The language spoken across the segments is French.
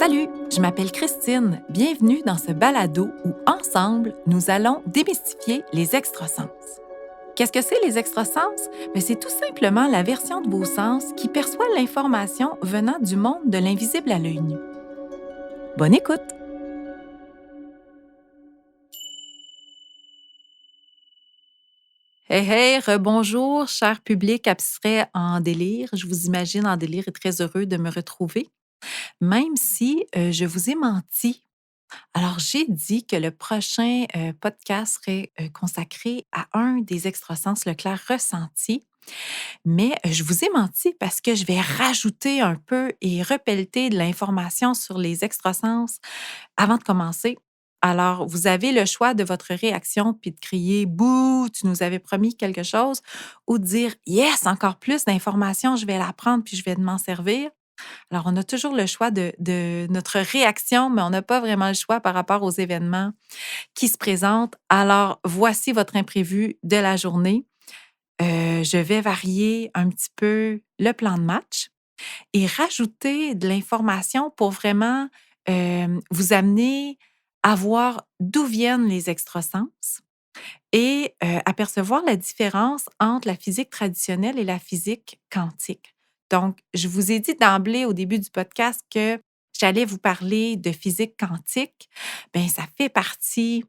Salut, je m'appelle Christine. Bienvenue dans ce balado où, ensemble, nous allons démystifier les extrasens. Qu'est-ce que c'est les extrasens? C'est tout simplement la version de vos sens qui perçoit l'information venant du monde de l'invisible à l'œil nu. Bonne écoute! Hey, hey, rebonjour, cher public abstrait en délire. Je vous imagine en délire et très heureux de me retrouver, même si je vous ai menti. Alors, j'ai dit que le prochain podcast serait consacré à un des extrasens, le clair ressenti, mais je vous ai menti parce que je vais rajouter un peu et repelleter de l'information sur les extrasens avant de commencer. Alors, vous avez le choix de votre réaction, puis de crier «Bouh, tu nous avais promis quelque chose» ou de dire «Yes, encore plus d'informations, je vais l'apprendre puis je vais m'en servir». Alors, on a toujours le choix de notre réaction, mais on n'a pas vraiment le choix par rapport aux événements qui se présentent. Alors, voici votre imprévu de la journée. Je vais varier un petit peu le plan de match et rajouter de l'information pour vraiment vous amener à voir d'où viennent les extrasens et apercevoir la différence entre la physique traditionnelle et la physique quantique. Donc, je vous ai dit d'emblée au début du podcast que j'allais vous parler de physique quantique. Bien, ça fait partie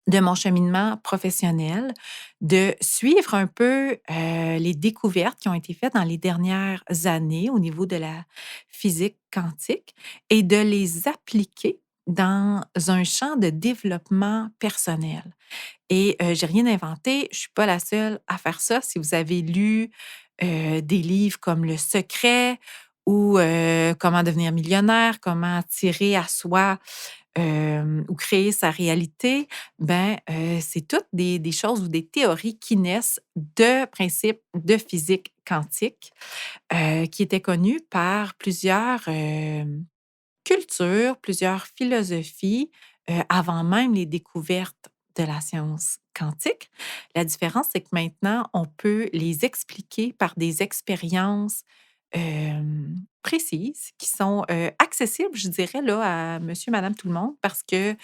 de mon cheminement professionnel, de suivre un peu les découvertes qui ont été faites dans les dernières années au niveau de la physique quantique et de les appliquer dans un champ de développement personnel. Et j'ai rien inventé, je suis pas la seule à faire ça. Si vous avez lu, des livres comme Le Secret ou Comment devenir millionnaire, Comment attirer à soi, ou créer sa réalité, c'est toutes des choses ou des théories qui naissent de principes de physique quantique, qui étaient connus par plusieurs, cultures, plusieurs philosophies, avant même les découvertes de la science quantique. La différence, c'est que maintenant, on peut les expliquer par des expériences, précises qui sont, accessibles, je dirais, là, à monsieur, madame, tout le monde parce que,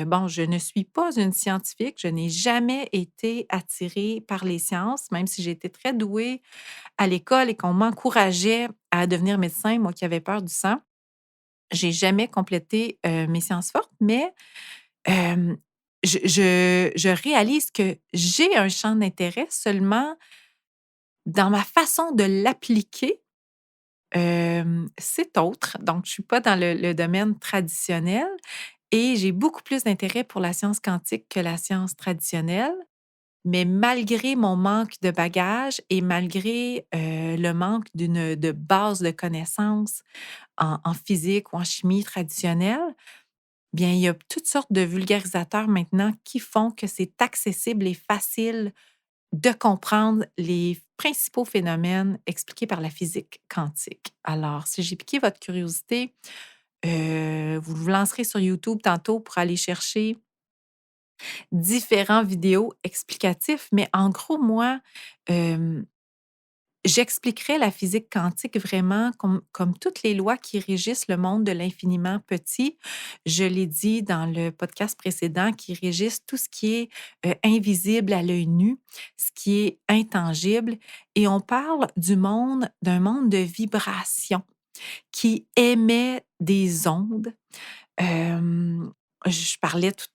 bon, je ne suis pas une scientifique, je n'ai jamais été attirée par les sciences, même si j'ai été très douée à l'école et qu'on m'encourageait à devenir médecin, moi qui avais peur du sang. J'ai jamais complété, mes sciences fortes, mais hem, je réalise que j'ai un champ d'intérêt, seulement dans ma façon de l'appliquer, c'est autre. Donc je suis pas dans le domaine traditionnel et j'ai beaucoup plus d'intérêt pour la science quantique que la science traditionnelle. Mais malgré mon manque de bagages et malgré, le manque de base de connaissances en physique ou en chimie traditionnelle, bien, il y a toutes sortes de vulgarisateurs maintenant qui font que c'est accessible et facile de comprendre les principaux phénomènes expliqués par la physique quantique. Alors, si j'ai piqué votre curiosité, vous vous lancerez sur YouTube tantôt pour aller chercher différents vidéos explicatifs, mais en gros, moi, hem, j'expliquerais la physique quantique vraiment comme toutes les lois qui régissent le monde de l'infiniment petit. Je l'ai dit dans le podcast précédent, qui régissent tout ce qui est, invisible à l'œil nu, ce qui est intangible et on parle d'un monde de vibrations qui émet des ondes. Je parlais tout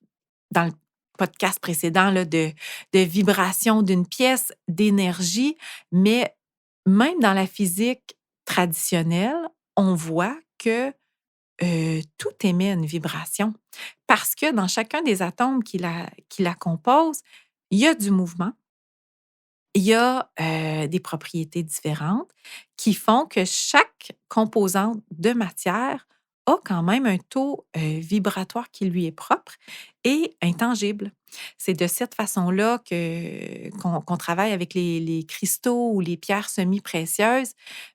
dans le podcast précédent là, de vibration d'une pièce, d'énergie, mais même dans la physique traditionnelle, on voit que, tout émet une vibration parce que dans chacun des atomes qui la composent, il y a du mouvement, il y a, des propriétés différentes qui font que chaque composante de matière a quand même un taux, vibratoire qui lui est propre et intangible. C'est de cette façon-là qu'on travaille avec les cristaux ou les pierres semi-précieuses.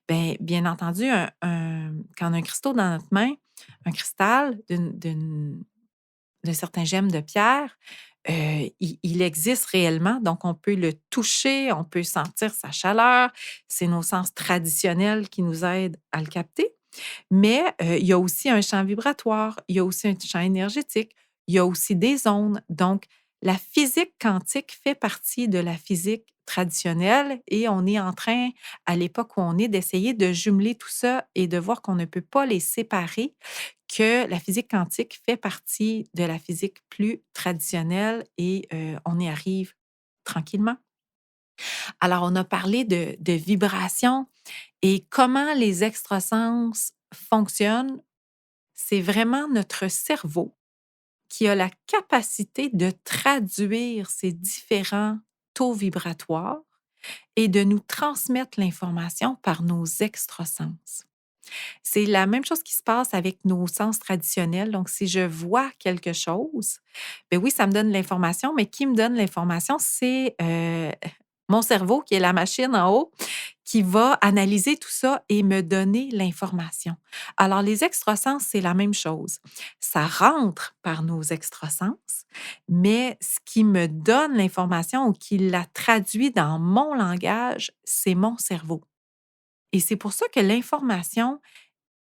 Bien entendu, quand on a un cristaux dans notre main, un cristal d'un certain gemme de pierre, il existe réellement, donc on peut le toucher, on peut sentir sa chaleur. C'est nos sens traditionnels qui nous aident à le capter. Mais, il y a aussi un champ vibratoire, il y a aussi un champ énergétique, il y a aussi des ondes. Donc, la physique quantique fait partie de la physique traditionnelle et on est en train, à l'époque où on est, d'essayer de jumeler tout ça et de voir qu'on ne peut pas les séparer, que la physique quantique fait partie de la physique plus traditionnelle et on y arrive tranquillement. Alors, on a parlé de vibrations et comment les extrasens fonctionnent. C'est vraiment notre cerveau qui a la capacité de traduire ces différents taux vibratoires et de nous transmettre l'information par nos extrasens. C'est la même chose qui se passe avec nos sens traditionnels. Donc, si je vois quelque chose, ben oui, ça me donne l'information, mais qui me donne l'information, c'est mon cerveau, qui est la machine en haut, qui va analyser tout ça et me donner l'information. Alors, les extrasens, c'est la même chose. Ça rentre par nos extrasens, mais ce qui me donne l'information ou qui la traduit dans mon langage, c'est mon cerveau. Et c'est pour ça que l'information,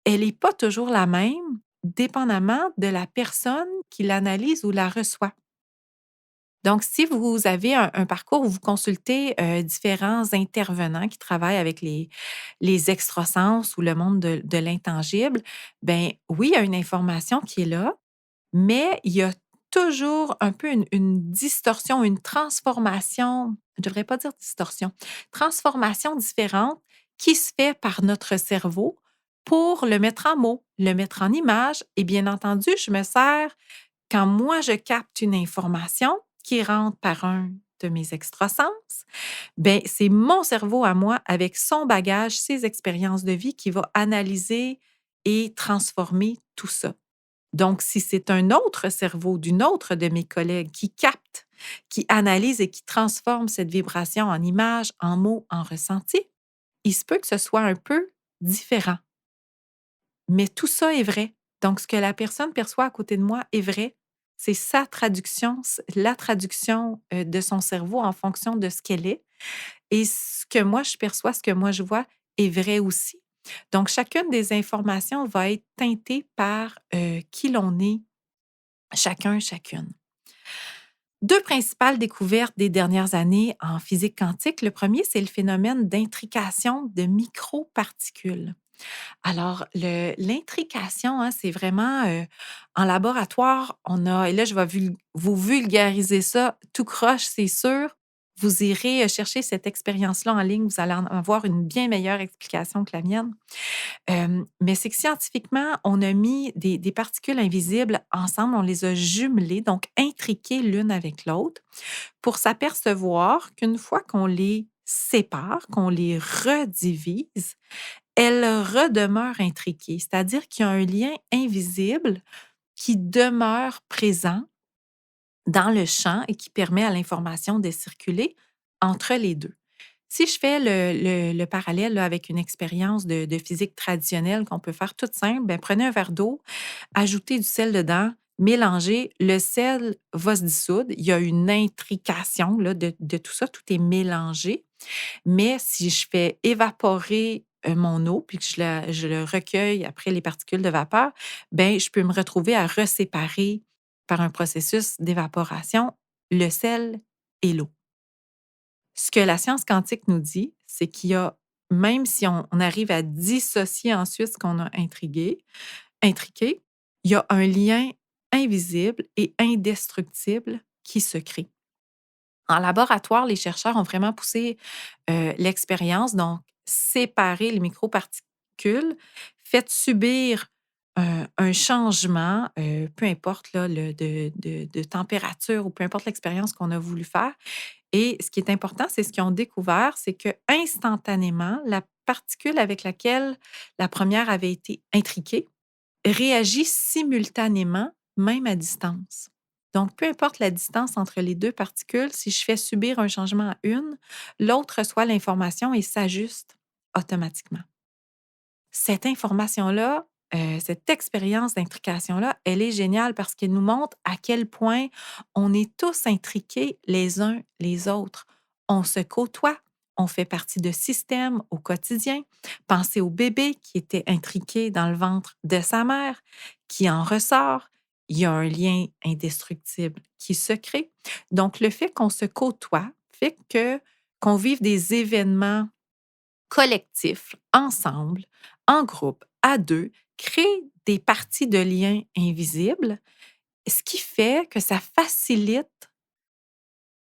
elle n'est pas toujours la même, dépendamment de la personne qui l'analyse ou la reçoit. Donc, si vous avez un parcours où vous consultez, différents intervenants qui travaillent avec les extrasens ou le monde de l'intangible, ben oui, il y a une information qui est là, mais il y a toujours un peu une distorsion, une transformation, je ne devrais pas dire distorsion, transformation différente qui se fait par notre cerveau pour le mettre en mots, le mettre en image et bien entendu, je me sers quand moi je capte une information qui rentre par un de mes extrasens, ben c'est mon cerveau à moi avec son bagage, ses expériences de vie qui va analyser et transformer tout ça. Donc, si c'est un autre cerveau d'une autre de mes collègues qui capte, qui analyse et qui transforme cette vibration en image, en mots, en ressenti, il se peut que ce soit un peu différent. Mais tout ça est vrai. Donc, ce que la personne perçoit à côté de moi est vrai. C'est sa traduction, la traduction de son cerveau en fonction de ce qu'elle est. Et ce que moi je perçois, ce que moi je vois est vrai aussi. Donc, chacune des informations va être teintée par qui l'on est, chacun, chacune. Deux principales découvertes des dernières années en physique quantique. Le premier, c'est le phénomène d'intrication de microparticules. Alors, l'intrication, hein, c'est vraiment, en laboratoire, on a et là, je vais vous vulgariser ça tout croche, c'est sûr. Vous irez, chercher cette expérience-là en ligne, vous allez en avoir une bien meilleure explication que la mienne. Mais c'est que scientifiquement, on a mis des particules invisibles ensemble, on les a jumelées, donc intriquées l'une avec l'autre, pour s'apercevoir qu'une fois qu'on les sépare, qu'on les redivise, elles redemeurent intriquées. C'est-à-dire qu'il y a un lien invisible qui demeure présent dans le champ et qui permet à l'information de circuler entre les 2. Si je fais le parallèle là, avec une expérience de physique traditionnelle qu'on peut faire toute simple, ben, prenez un verre d'eau, ajoutez du sel dedans, mélangez, le sel va se dissoudre. Il y a une intrication là, de tout ça, tout est mélangé. Mais si je fais évaporer mon eau puis que je le recueille après les particules de vapeur, ben, je peux me retrouver à reséparer par un processus d'évaporation le sel et l'eau. Ce que la science quantique nous dit, c'est qu'il y a, même si on arrive à dissocier ensuite ce qu'on a intriqué, il y a un lien invisible et indestructible qui se crée. En laboratoire, les chercheurs ont vraiment poussé l'expérience, donc séparer les microparticules, fait subir un changement, peu importe là, de température ou peu importe l'expérience qu'on a voulu faire. Et ce qui est important, c'est ce qu'ils ont découvert, c'est que instantanément, la particule avec laquelle la première avait été intriquée réagit simultanément, même à distance. Donc, peu importe la distance entre les 2 particules, si je fais subir un changement à une, l'autre reçoit l'information et s'ajuste automatiquement. Cette information-là, cette expérience d'intrication-là, elle est géniale parce qu'elle nous montre à quel point on est tous intriqués les uns les autres. On se côtoie, On fait partie de systèmes au quotidien. Pensez au bébé qui était intriqué dans le ventre de sa mère, qui en ressort. Il y a un lien indestructible qui se crée. Donc, le fait qu'on se côtoie fait que qu'on vive des événements collectifs, ensemble, en groupe, à deux, crée des parties de liens invisibles, ce qui fait que ça facilite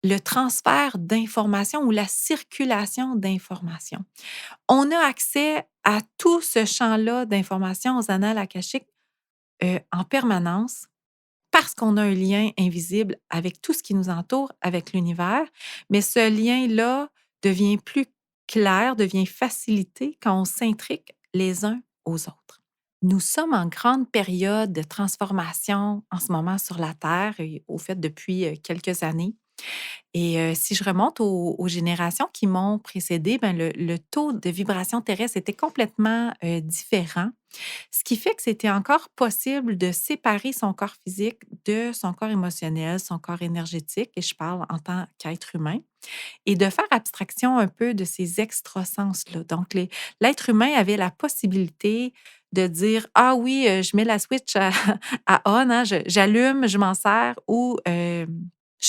le transfert d'informations ou la circulation d'informations. On a accès à tout ce champ-là d'informations aux annales akashiques en permanence parce qu'on a un lien invisible avec tout ce qui nous entoure, avec l'univers, mais ce lien-là devient plus clair, devient facilité quand on s'intrigue les uns aux autres. Nous sommes en grande période de transformation en ce moment sur la Terre et au fait depuis quelques années. Et si je remonte aux générations qui m'ont précédée, ben le taux de vibration terrestre était complètement, différent. Ce qui fait que c'était encore possible de séparer son corps physique de son corps émotionnel, son corps énergétique, et je parle en tant qu'être humain, et de faire abstraction un peu de ces extrasens-là. Donc l'être humain avait la possibilité de dire: «Ah oui, je mets la switch à à on, hein, j'allume, je m'en sers ou je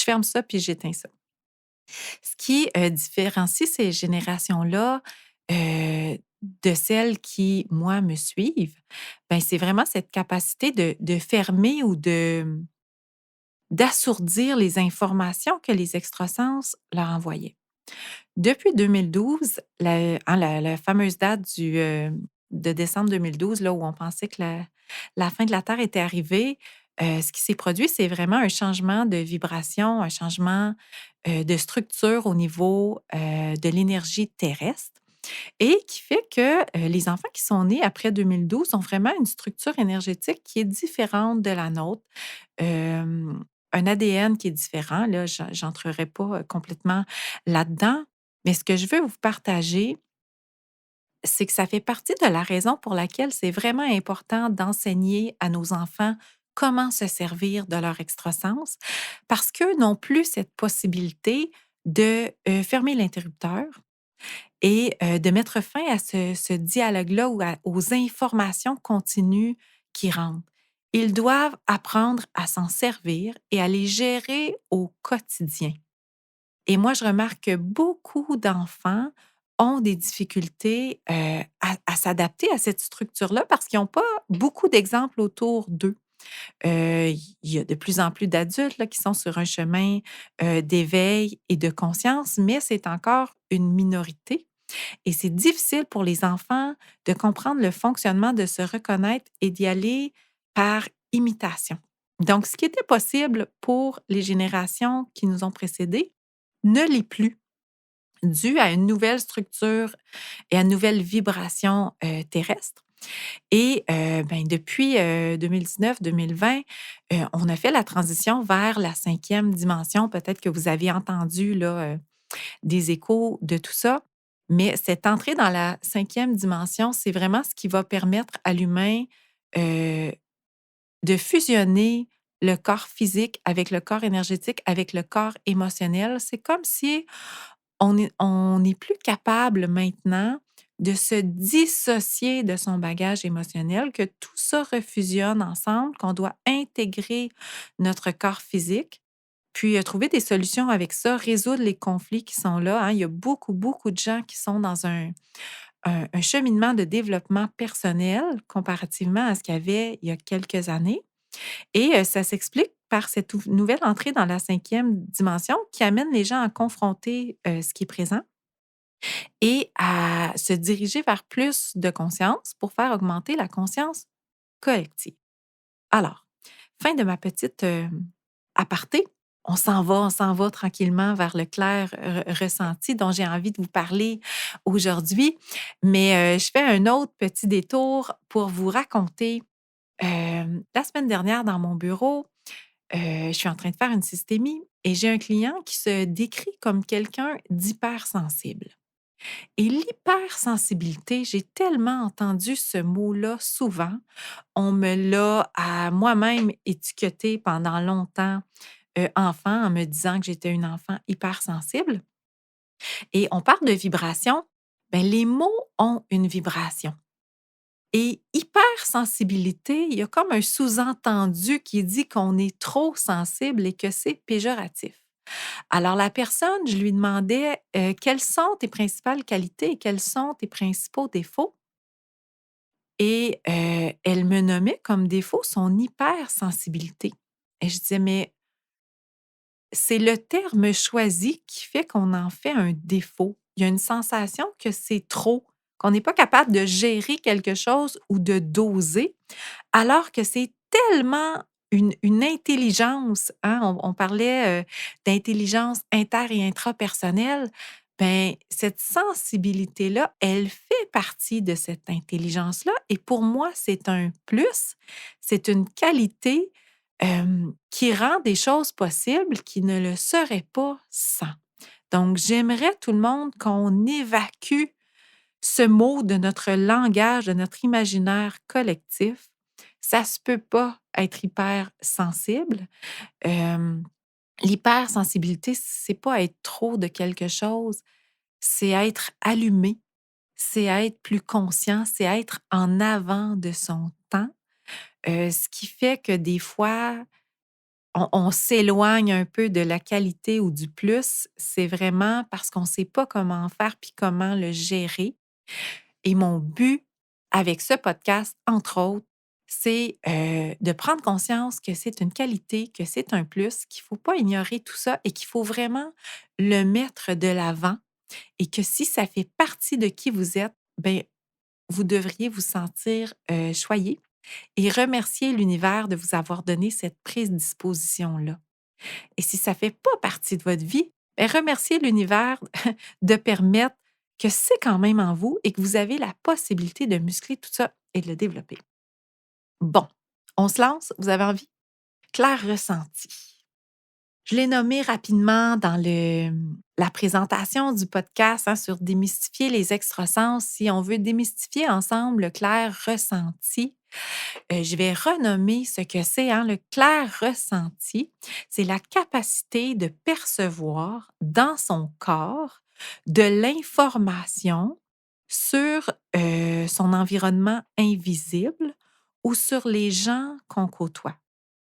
ferme ça puis j'éteins ça». Ce qui, différencie ces générations-là, de celles qui, moi, me suivent, ben, c'est vraiment cette capacité de fermer ou d'assourdir les informations que les extrasens leur envoyaient. Depuis 2012, la fameuse date de décembre 2012, là, où on pensait que la fin de la Terre était arrivée, ce qui s'est produit, c'est vraiment un changement de vibration, un changement, de structure au niveau, de l'énergie terrestre et qui fait que, les enfants qui sont nés après 2012 ont vraiment une structure énergétique qui est différente de la nôtre. Un ADN qui est différent, là, j'entrerai pas, complètement là-dedans, mais ce que je veux vous partager, c'est que ça fait partie de la raison pour laquelle c'est vraiment important d'enseigner à nos enfants comment se servir de leur extrasens, parce qu'eux n'ont plus cette possibilité de, fermer l'interrupteur et de mettre fin à ce dialogue-là ou aux informations continues qui rentrent. Ils doivent apprendre à s'en servir et à les gérer au quotidien. Et moi, je remarque que beaucoup d'enfants ont des difficultés, à s'adapter à cette structure-là parce qu'ils n'ont pas beaucoup d'exemples autour d'eux. Il y a de plus en plus d'adultes là, qui sont sur un chemin, d'éveil et de conscience, mais c'est encore une minorité et c'est difficile pour les enfants de comprendre le fonctionnement, de se reconnaître et d'y aller par imitation. Donc, ce qui était possible pour les générations qui nous ont précédés ne l'est plus, dû à une nouvelle structure et à une nouvelle vibration terrestre. Et ben, depuis 2019-2020, on a fait la transition vers la cinquième dimension. Peut-être que vous avez entendu là, des échos de tout ça. Mais cette entrée dans la cinquième dimension, c'est vraiment ce qui va permettre à l'humain euh, de fusionner le corps physique avec le corps énergétique, avec le corps émotionnel. C'est comme si on n'est plus capable maintenant de se dissocier de son bagage émotionnel, que tout ça refusionne ensemble, qu'on doit intégrer notre corps physique, puis trouver des solutions avec ça, résoudre les conflits qui sont là, hein. Il y a beaucoup, beaucoup de gens qui sont dans un cheminement de développement personnel comparativement à ce qu'il y avait il y a quelques années. Et ça s'explique par cette nouvelle entrée dans la cinquième dimension qui amène les gens à confronter ce qui est présent et à se diriger vers plus de conscience pour faire augmenter la conscience collective. Alors, fin de ma petite aparté. On s'en va tranquillement vers le clair ressenti dont j'ai envie de vous parler aujourd'hui. Mais je fais un autre petit détour pour vous raconter. La semaine dernière, dans mon bureau, je suis en train de faire une systémie et j'ai un client qui se décrit comme quelqu'un d'hypersensible. Et l'hypersensibilité, j'ai tellement entendu ce mot-là souvent. On me l'a à moi-même étiqueté pendant longtemps, enfant, en me disant que j'étais une enfant hypersensible. Et on parle de vibration, ben, les mots ont une vibration. Et hypersensibilité, il y a comme un sous-entendu qui dit qu'on est trop sensible et que c'est péjoratif. Alors la personne, je lui demandais, «Quelles sont tes principales qualités et quels sont tes principaux défauts?» Et elle me nommait comme défaut son hypersensibilité. Et je disais: «Mais c'est le terme choisi qui fait qu'on en fait un défaut. Il y a une sensation que c'est trop, qu'on n'est pas capable de gérer quelque chose ou de doser, alors que c'est tellement une intelligence, hein, on parlait, d'intelligence inter et intrapersonnelle. Ben, cette sensibilité-là, elle fait partie de cette intelligence-là et pour moi, c'est un plus, c'est une qualité, qui rend des choses possibles qui ne le seraient pas sans. Donc j'aimerais tout le monde qu'on évacue ce mot de notre langage, de notre imaginaire collectif. Ça se peut pas être hypersensible. Hem, L'hypersensibilité, c'est pas être trop de quelque chose, c'est être allumé, c'est être plus conscient, c'est être en avant de son temps, ce qui fait que des fois, on s'éloigne un peu de la qualité ou du plus. C'est vraiment parce qu'on ne sait pas comment faire puis comment le gérer. Et mon but avec ce podcast, entre autres, c'est, de prendre conscience que c'est une qualité, que c'est un plus, qu'il ne faut pas ignorer tout ça et qu'il faut vraiment le mettre de l'avant et que si ça fait partie de qui vous êtes, ben vous devriez vous sentir, choyé et remercier l'univers de vous avoir donné cette prédisposition-là. Et si ça fait pas partie de votre vie, ben remerciez l'univers de permettre que c'est quand même en vous et que vous avez la possibilité de muscler tout ça et de le développer. Bon, on se lance? Vous avez envie? Clair ressenti. Je l'ai nommé rapidement dans la présentation du podcast, hein, sur démystifier les extrasens. Si on veut démystifier ensemble le clair ressenti, je vais renommer ce que c'est, hein, le clair ressenti. C'est la capacité de percevoir dans son corps de l'information sur, son environnement invisible ou sur les gens qu'on côtoie.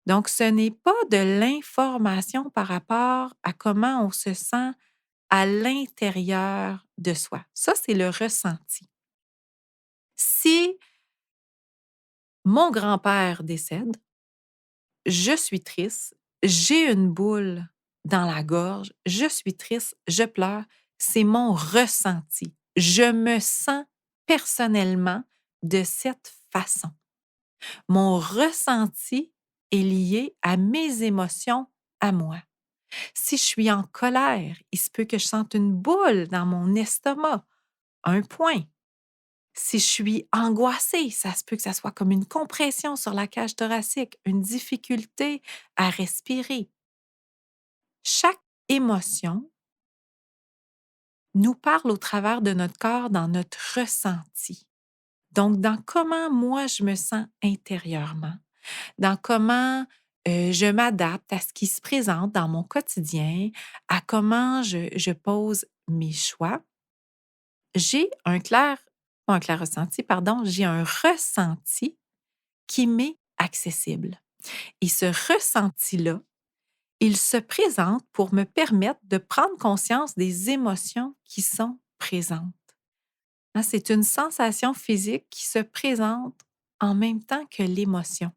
Donc ce n'est pas de l'information par rapport à comment on se sent à l'intérieur de soi. Ça, c'est le ressenti. Si mon grand-père décède, je suis triste, j'ai une boule dans la gorge, je suis triste, je pleure, c'est mon ressenti. Je me sens personnellement de cette façon. Mon ressenti est lié à mes émotions à moi. Si je suis en colère, il se peut que je sente une boule dans mon estomac, un point. Si je suis angoissée, ça se peut que ça soit comme une compression sur la cage thoracique, une difficulté à respirer. Chaque émotion nous parle au travers de notre corps dans notre ressenti. Donc, dans comment moi je me sens intérieurement, dans comment je m'adapte à ce qui se présente dans mon quotidien, à comment je pose mes choix, j'ai pas un clair ressenti, pardon, j'ai un ressenti qui m'est accessible. Et ce ressenti-là, il se présente pour me permettre de prendre conscience des émotions qui sont présentes. Hein, c'est une sensation physique qui se présente en même temps que l'émotion.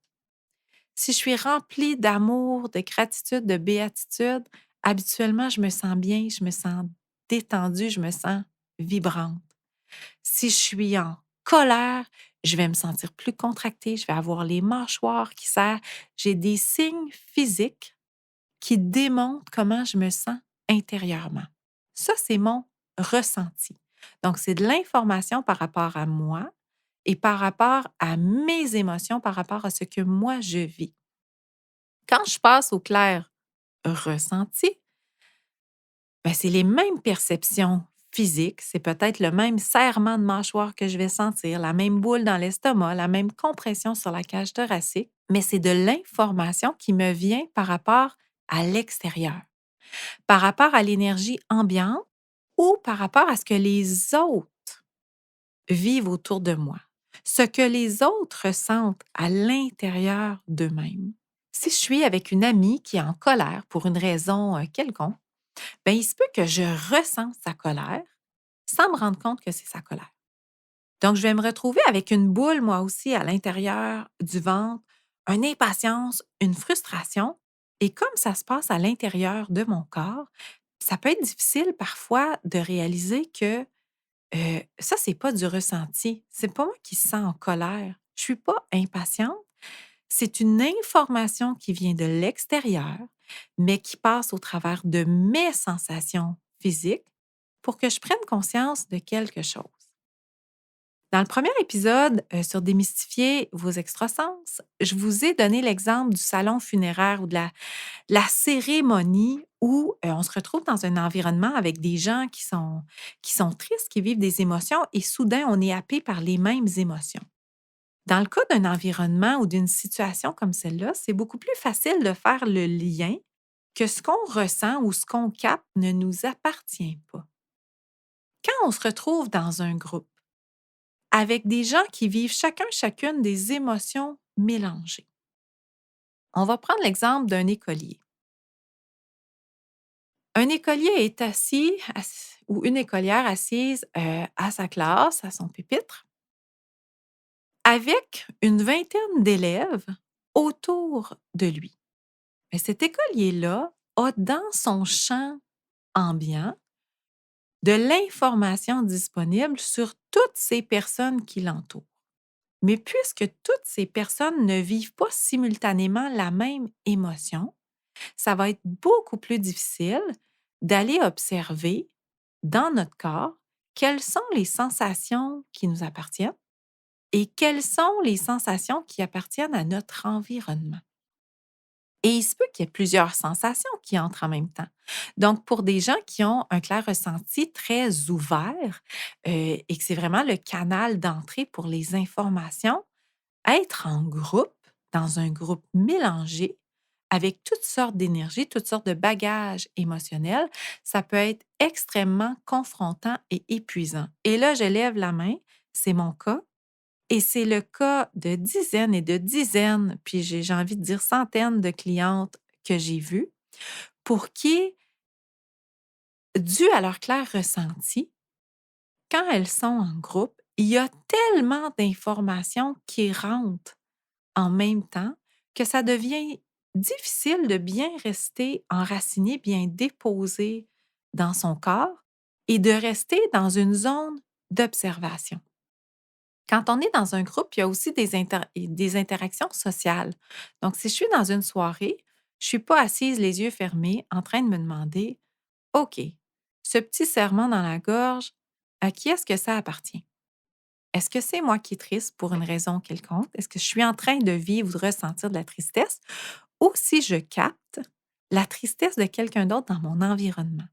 Si je suis remplie d'amour, de gratitude, de béatitude, habituellement, je me sens bien, je me sens détendue, je me sens vibrante. Si je suis en colère, je vais me sentir plus contractée, je vais avoir les mâchoires qui serrent. J'ai des signes physiques qui démontrent comment je me sens intérieurement. Ça, c'est mon ressenti. Donc, c'est de l'information par rapport à moi et par rapport à mes émotions, par rapport à ce que moi, je vis. Quand je passe au clair ressenti, ben, c'est les mêmes perceptions physiques, c'est peut-être le même serrement de mâchoire que je vais sentir, la même boule dans l'estomac, la même compression sur la cage thoracique, mais c'est de l'information qui me vient par rapport à l'extérieur, par rapport à l'énergie ambiante ou par rapport à ce que les autres vivent autour de moi, ce que les autres ressentent à l'intérieur d'eux-mêmes. Si je suis avec une amie qui est en colère pour une raison quelconque, ben, il se peut que je ressens sa colère sans me rendre compte que c'est sa colère. Donc, je vais me retrouver avec une boule, moi aussi, à l'intérieur du ventre, une impatience, une frustration. Et comme ça se passe à l'intérieur de mon corps, ça peut être difficile parfois de réaliser que ça, c'est pas du ressenti. C'est pas moi qui se sens en colère. Je suis pas impatiente. C'est une information qui vient de l'extérieur, mais qui passe au travers de mes sensations physiques pour que je prenne conscience de quelque chose. Dans le premier épisode sur démystifier vos extrasens, je vous ai donné l'exemple du salon funéraire ou de la cérémonie où on se retrouve dans un environnement avec des gens qui sont tristes, qui vivent des émotions et soudain on est happé par les mêmes émotions. Dans le cas d'un environnement ou d'une situation comme celle-là, c'est beaucoup plus facile de faire le lien que ce qu'on ressent ou ce qu'on capte ne nous appartient pas. Quand on se retrouve dans un groupe avec des gens qui vivent chacune des émotions mélangées, on va prendre l'exemple d'un écolier. Un écolier est ou une écolière assise à sa classe, à son pupitre, avec une vingtaine d'élèves autour de lui. Mais cet écolier-là a dans son champ ambiant de l'information disponible sur toutes ces personnes qui l'entourent. Mais puisque toutes ces personnes ne vivent pas simultanément la même émotion, ça va être beaucoup plus difficile d'aller observer dans notre corps quelles sont les sensations qui nous appartiennent et quelles sont les sensations qui appartiennent à notre environnement. Et il se peut qu'il y ait plusieurs sensations qui entrent en même temps. Donc, pour des gens qui ont un clair ressenti très ouvert et que c'est vraiment le canal d'entrée pour les informations, être en groupe, dans un groupe mélangé, avec toutes sortes d'énergies, toutes sortes de bagages émotionnels, ça peut être extrêmement confrontant et épuisant. Et là, je lève la main, c'est mon cas, et c'est le cas de dizaines et de dizaines, puis j'ai envie de dire centaines de clientes que j'ai vues, pour qui, dû à leur clair ressenti, quand elles sont en groupe, il y a tellement d'informations qui rentrent en même temps que ça devient difficile de bien rester enraciné, bien déposé dans son corps et de rester dans une zone d'observation. Quand on est dans un groupe, il y a aussi des interactions sociales. Donc, si je suis dans une soirée, je ne suis pas assise les yeux fermés en train de me demander, OK, ce petit serrement dans la gorge, à qui est-ce que ça appartient? Est-ce que c'est moi qui est triste pour une raison quelconque? Est-ce que je suis en train de vivre ou de ressentir de la tristesse? Ou si je capte la tristesse de quelqu'un d'autre dans mon environnement?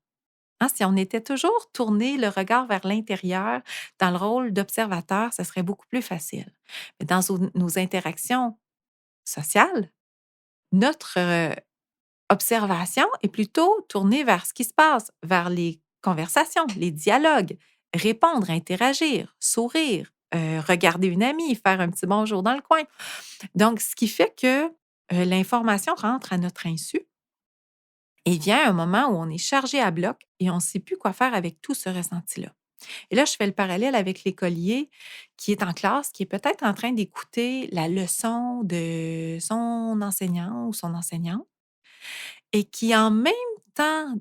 Hein, si on était toujours tourné le regard vers l'intérieur dans le rôle d'observateur, ce serait beaucoup plus facile. Mais dans nos interactions sociales, notre observation est plutôt tournée vers ce qui se passe, vers les conversations, les dialogues, répondre, interagir, sourire, regarder une amie, faire un petit bonjour dans le coin. Donc, ce qui fait que l'information rentre à notre insu et vient un moment où on est chargé à bloc et on ne sait plus quoi faire avec tout ce ressenti-là. Et là, je fais le parallèle avec l'écolier qui est en classe, qui est peut-être en train d'écouter la leçon de son enseignant ou son enseignante et qui, en même temps,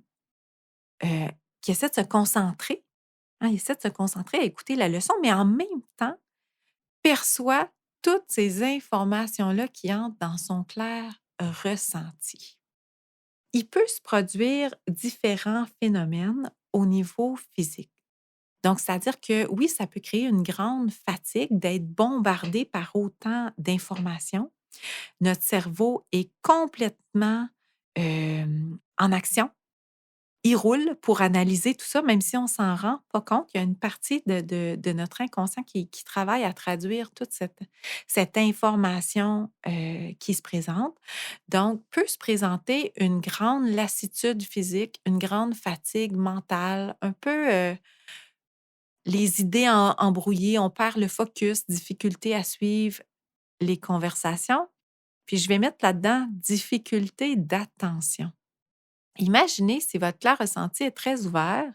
heu, qui essaie de se concentrer, hein, il essaie de se concentrer à écouter la leçon, mais en même temps, perçoit toutes ces informations-là qui entrent dans son clair ressenti. Il peut se produire différents phénomènes au niveau physique. Donc, c'est-à-dire que oui, ça peut créer une grande fatigue d'être bombardé par autant d'informations. Notre cerveau est complètement en action. il roule pour analyser tout ça, même si on s'en rend pas compte. Il y a une partie de notre inconscient qui travaille à traduire toute cette information, qui se présente. Donc, peut se présenter une grande lassitude physique, une grande fatigue mentale, un peu, les idées embrouillées, on perd le focus, difficulté à suivre les conversations. Puis je vais mettre là-dedans difficulté d'attention. Imaginez si votre clair ressenti est très ouvert,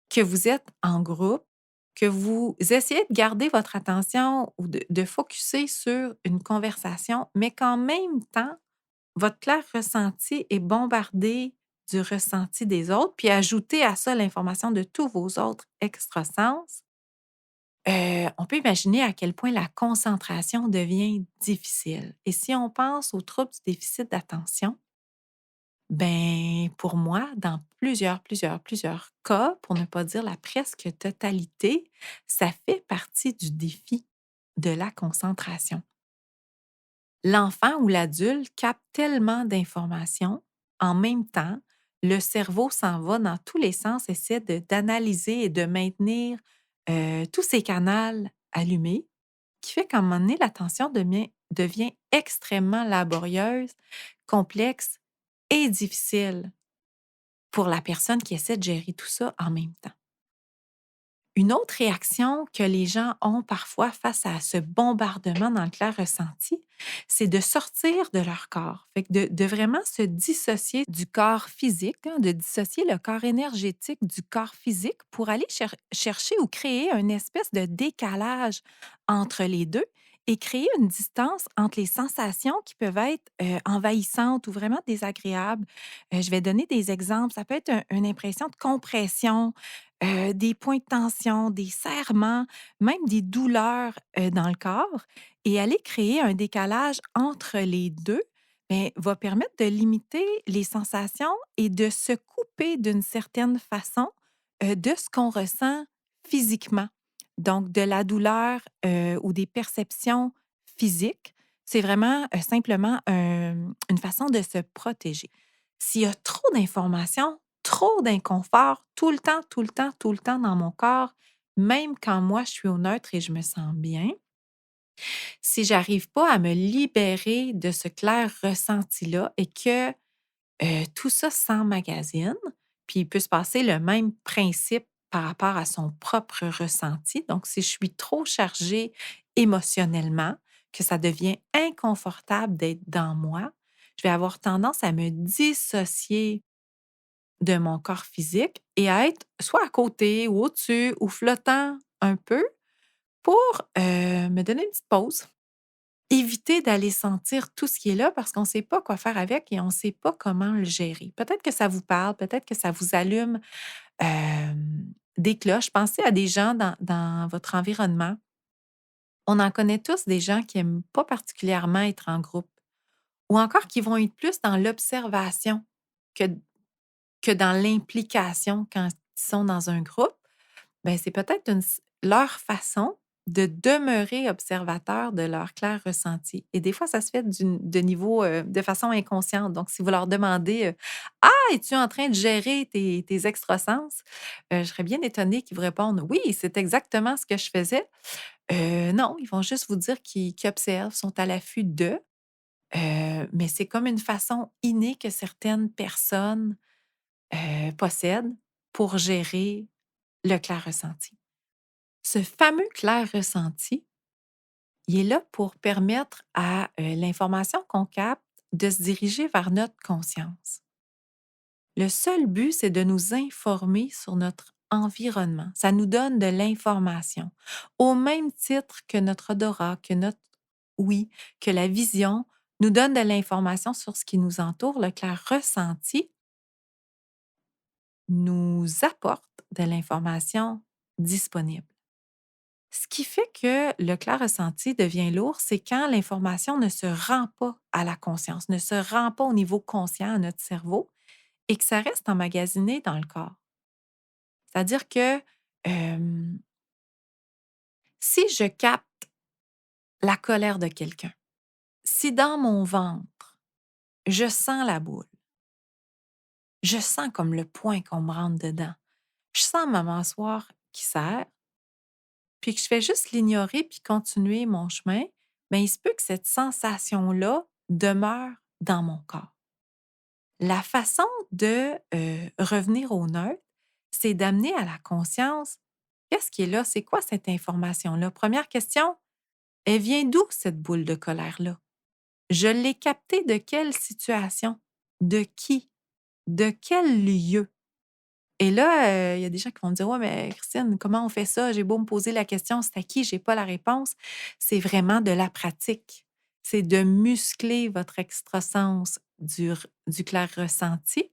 que vous êtes en groupe, que vous essayez de garder votre attention ou de focusser sur une conversation, mais qu'en même temps, votre clair ressenti est bombardé du ressenti des autres, puis ajoutez à ça l'information de tous vos autres extrasens. On peut imaginer à quel point la concentration devient difficile. Et si on pense aux troubles du déficit d'attention, ben, pour moi, dans plusieurs cas, pour ne pas dire la presque totalité, ça fait partie du défi de la concentration. L'enfant ou l'adulte capte tellement d'informations en même temps, le cerveau s'en va dans tous les sens, essaie d'analyser et de maintenir tous ces canaux allumés, qui fait qu'à un moment donné, l'attention devient extrêmement laborieuse, complexe et difficile pour la personne qui essaie de gérer tout ça en même temps. Une autre réaction que les gens ont parfois face à ce bombardement dans le clair ressenti, c'est de sortir de leur corps. Fait que de vraiment se dissocier du corps physique, hein, de dissocier le corps énergétique du corps physique pour aller chercher ou créer une espèce de décalage entre les deux et créer une distance entre les sensations qui peuvent être envahissantes ou vraiment désagréables. Je vais donner des exemples. Ça peut être une impression de compression, des points de tension, des serrements, même des douleurs, dans le corps et aller créer un décalage entre les 2, beh, va permettre de limiter les sensations et de se couper d'une certaine façon, de ce qu'on ressent physiquement. Donc de la douleur, ou des perceptions physiques, c'est vraiment, simplement, une façon de se protéger. S'il y a trop d'informations, trop d'inconfort, tout le temps dans mon corps, même quand moi je suis au neutre et je me sens bien, si j'arrive pas à me libérer de ce clair ressenti-là et que tout ça s'emmagasine, puis il peut se passer le même principe par rapport à son propre ressenti. Donc, si je suis trop chargée émotionnellement, que ça devient inconfortable d'être dans moi, je vais avoir tendance à me dissocier de mon corps physique et à être soit à côté ou au-dessus ou flottant un peu pour, me donner une petite pause. Éviter d'aller sentir tout ce qui est là parce qu'on ne sait pas quoi faire avec et on ne sait pas comment le gérer. Peut-être que ça vous parle, peut-être que ça vous allume, des cloches. Pensez à des gens dans votre environnement. On en connaît tous des gens qui aiment pas particulièrement être en groupe ou encore qui vont être plus dans l'observation que dans l'implication quand ils sont dans un groupe. Ben, c'est peut-être leur façon de demeurer observateur de leur clair ressenti et des fois, ça se fait de niveau, de façon inconsciente. Donc si vous leur demandez, «Ah, es-tu en train de gérer tes extrasens?» Je serais bien étonnée qu'ils vous répondent: «Oui, c'est exactement ce que je faisais». Non, ils vont juste vous dire qu'ils observent, sont à l'affût d'eux, mais c'est comme une façon innée que certaines personnes, possèdent pour gérer le clair ressenti. Ce fameux clair ressenti, il est là pour permettre à, l'information qu'on capte de se diriger vers notre conscience. Le seul but, c'est de nous informer sur notre environnement. Ça nous donne de l'information. Au même titre que notre odorat, que notre ouïe, que la vision nous donne de l'information sur ce qui nous entoure, le clair ressenti nous apporte de l'information disponible. Ce qui fait que le clair ressenti devient lourd, c'est quand l'information ne se rend pas à la conscience, ne se rend pas au niveau conscient à notre cerveau et que ça reste emmagasiné dans le corps. C'est-à-dire que euh, si je capte la colère de quelqu'un, si dans mon ventre, je sens la boule, Je sens comme le poing qu'on me rentre dedans. Je sens ma mâchoire qui serre, puis que je fais juste l'ignorer puis continuer mon chemin, mais il se peut que cette sensation-là demeure dans mon corps. La façon de, revenir au neutre, c'est d'amener à la conscience: «Qu'est-ce qui est là? C'est quoi cette information-là?» Première question: «Elle vient d'où cette boule de colère-là? Je l'ai captée de quelle situation? De qui? De quel lieu?» Et là, il y a des gens qui vont me dire: «Ouais, mais Christine, comment on fait ça? J'ai beau me poser la question, c'est à qui? J'ai pas la réponse». C'est vraiment de la pratique. C'est de muscler votre extrasens du clair ressenti.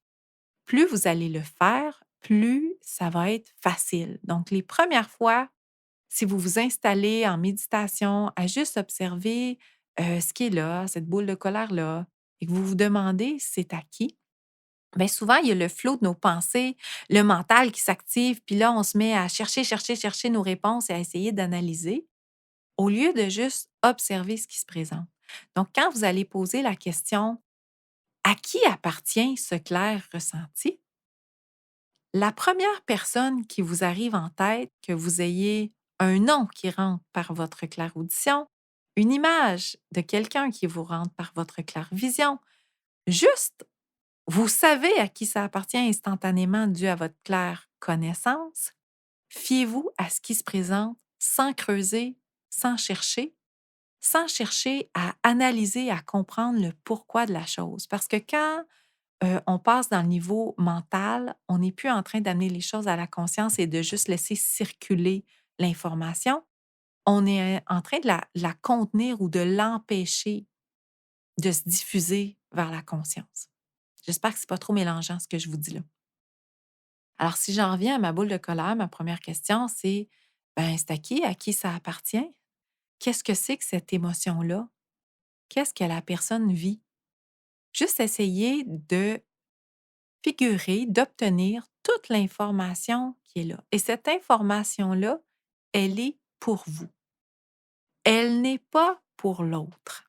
Plus vous allez le faire, plus ça va être facile. Donc les premières fois, si vous vous installez en méditation à juste observer, ce qui est là, cette boule de colère-là, et que vous vous demandez: «C'est à qui?» Bien souvent, il y a le flot de nos pensées, le mental qui s'active, puis là, on se met à chercher, chercher, chercher nos réponses et à essayer d'analyser, au lieu de juste observer ce qui se présente. Donc, quand vous allez poser la question: «À qui appartient ce clair ressenti?» La première personne qui vous arrive en tête, que vous ayez un nom qui rentre par votre clair-audition, une image de quelqu'un qui vous rentre par votre clair-vision, juste vous savez à qui ça appartient instantanément dû à votre claire connaissance. Fiez-vous à ce qui se présente sans creuser, sans chercher, sans chercher à analyser, à comprendre le pourquoi de la chose. Parce que quand on passe dans le niveau mental, on n'est plus en train d'amener les choses à la conscience et de juste laisser circuler l'information. On est en train de la contenir ou de l'empêcher de se diffuser vers la conscience. J'espère que c'est pas trop mélangeant ce que je vous dis là. Alors, si j'en reviens à ma boule de colère, ma première question, c'est: ben, c'est à qui? À qui ça appartient? Qu'est-ce que c'est que cette émotion-là? Qu'est-ce que la personne vit? Juste essayer de figurer, d'obtenir toute l'information qui est là. Et cette information-là, elle est pour vous. Elle n'est pas pour l'autre.